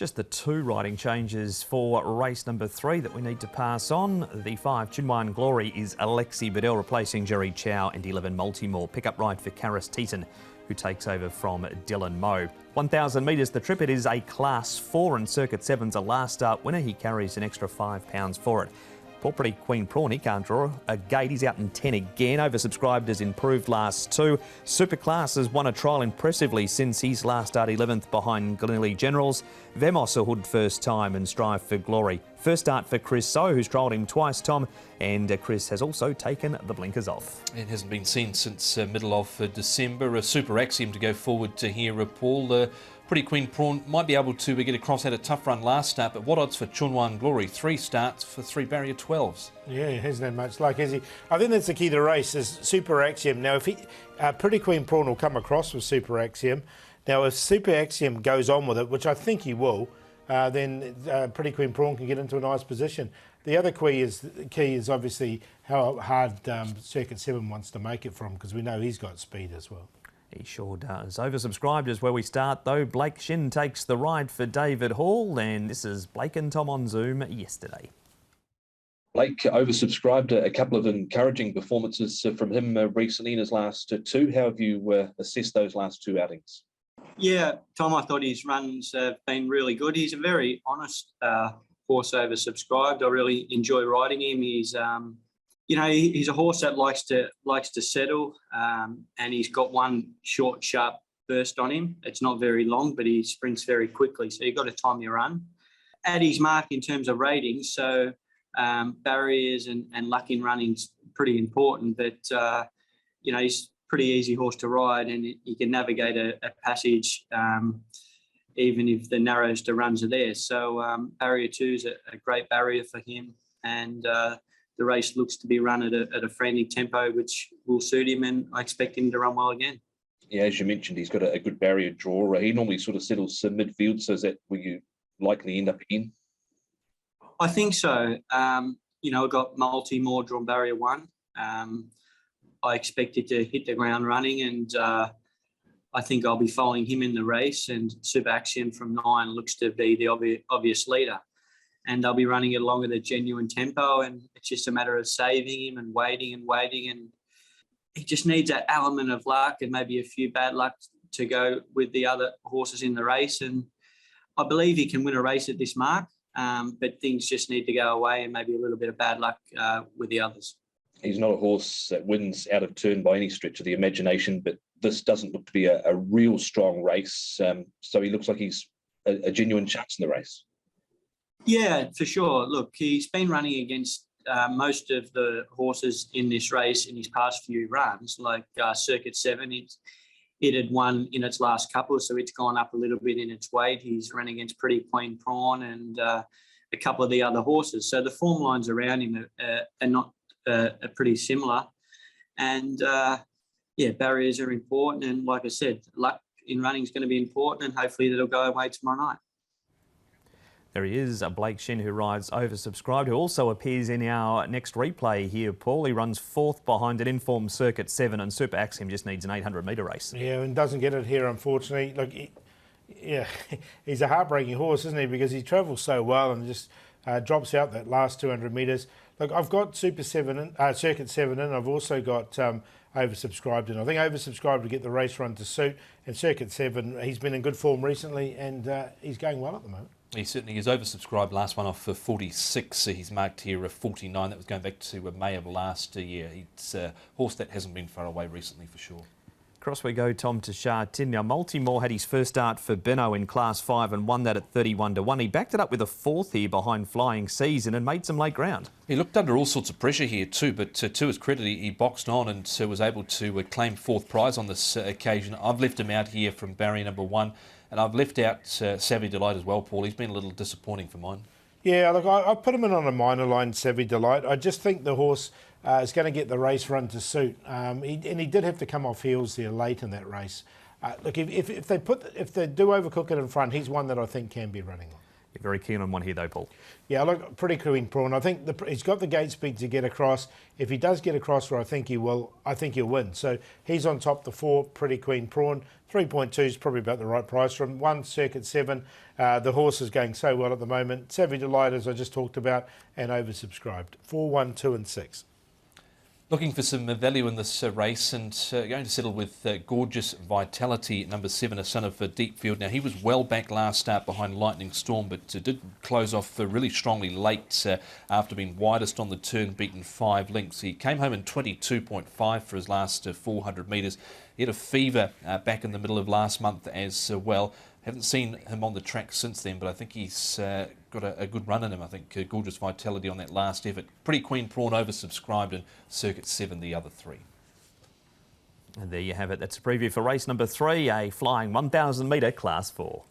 Just the two riding changes for race number 3 that we need to pass on. The 5 Chinwan Glory is Alexi Bedell replacing Jerry Chow, and 11 Multimore pickup ride for Karis Teaton, who takes over from Dylan Moe. 1,000 metres the trip. It is a Class 4 and Circuit 7's a last start winner. He carries an extra £5 for it. Poor Pretty Queen Prawn, he can't draw a gate. He's out in 10 again. Oversubscribed has improved last 2. Superclass has won a trial impressively since his last start 11th behind Glenelly Generals. Vemos a hood first time and Strive for Glory. First start for Chris So, who's trialled him twice, Tom, and Chris has also taken the blinkers off. It hasn't been seen since middle of December. A super axiom to go forward to here, Paul. Pretty Queen Prawn might be able to get across, had a tough run last start, but what odds for Chinwan Glory? 3 starts for 3 barrier 12s. Yeah, he hasn't had much luck, has he? I think that's the key to the race, is Super Axiom. Now, if Pretty Queen Prawn will come across with Super Axiom. Now, if Super Axiom goes on with it, which I think he will, then Pretty Queen Prawn can get into a nice position. The other key is obviously how hard Circuit 7 wants to make it from, because we know he's got speed as well. He sure does. Oversubscribed is where we start, though. Blake Shin takes the ride for David Hall, and this is Blake and Tom on Zoom yesterday. Blake oversubscribed, a couple of encouraging performances from him recently in his last 2. How have you assessed those last 2 outings? Yeah, Tom, I thought his runs have been really good. He's a very honest horse, oversubscribed. I really enjoy riding him. He's he's a horse that likes to settle, and he's got one short, sharp burst on him. It's not very long, but he sprints very quickly, so you've got to time your run. At his mark in terms of ratings, so barriers and luck in running's pretty important, but he's a pretty easy horse to ride, and he can navigate a passage even if the narrowest of runs are there. So barrier 2 is a great barrier for him, and the race looks to be run at a frantic tempo, which will suit him, and I expect him to run well again. Yeah, as you mentioned, he's got a good barrier draw. He normally sort of settles midfield, so is that where you likely end up again? I think so. I've got Multimore drawn barrier 1. I expect it to hit the ground running, and I think I'll be following him in the race, and Super Axiom from 9 looks to be the obvious leader. And they'll be running it along at a genuine tempo, and it's just a matter of saving him and waiting, and he just needs that element of luck and maybe a few bad luck to go with the other horses in the race. And I believe he can win a race at this mark, but things just need to go away, and maybe a little bit of bad luck with the others. He's not a horse that wins out of turn by any stretch of the imagination, but this doesn't look to be a real strong race. So he looks like he's a genuine chance in the race. Yeah, for sure. Look, he's been running against most of the horses in this race in his past few runs, like Circuit 7. It had won in its last couple, so it's gone up a little bit in its weight. He's running against Pretty Queen Prawn and a couple of the other horses. So the form lines around him are not are pretty similar. And, barriers are important. And like I said, luck in running is going to be important, and hopefully that'll go away tomorrow night. There he is, Blake Shin, who rides oversubscribed, who also appears in our next replay here, Paul. He runs 4th behind an informed Circuit 7, and Super Axiom just needs an 800-metre race. Yeah, and doesn't get it here, unfortunately. Look, he's a heartbreaking horse, isn't he? Because he travels so well and just drops out that last 200 metres. Look, I've got Circuit 7 in. I've also got oversubscribed in. I think oversubscribed to get the race run to suit, and Circuit 7, he's been in good form recently, and he's going well at the moment. He certainly is. Oversubscribed, last one off for 46. He's marked here a 49. That was going back to May of last year. It's a horse that hasn't been far away recently, for sure. Across we go, Tom, to Sha Tin. Now, Multimore had his first start for Benno in Class 5 and won that at 31-1. He backed it up with a 4th here behind Flying Season and made some late ground. He looked under all sorts of pressure here too, but to his credit, he boxed on and was able to claim 4th prize on this occasion. I've left him out here from barrier number 1, and I've left out Savvy Delight as well, Paul. He's been a little disappointing for mine. Yeah, look, I put him in on a minor line, Savvy Delight. I just think the horse is going to get the race run to suit. He did have to come off heels there late in that race. Look, if they do overcook it in front, he's one that I think can be running on. You're very keen on one here though, Paul. Yeah, look, Pretty Queen Prawn. I think he's got the gate speed to get across. If he does get across where I think he will, I think he'll win. So he's on top, the 4, Pretty Queen Prawn. 3.2 is probably about the right price for him. 1, Circuit 7. The horse is going so well at the moment. Savvy Delight, as I just talked about, and oversubscribed. 4, 1, 2 and 6. Looking for some value in this race and going to settle with Gorgeous Vitality, number 7, a son of Deepfield. Now, he was well back last start behind Lightning Storm, but did close off really strongly late after being widest on the turn, beaten 5 lengths. He came home in 22.5 for his last 400 metres. He had a fever back in the middle of last month as well. Haven't seen him on the track since then, but I think he's got a good run in him. I think Gorgeous Vitality on that last effort. Pretty Queen Prawn oversubscribed, and Circuit 7 the other 3. And there you have it. That's a preview for race number 3, a flying 1,000 metre Class 4.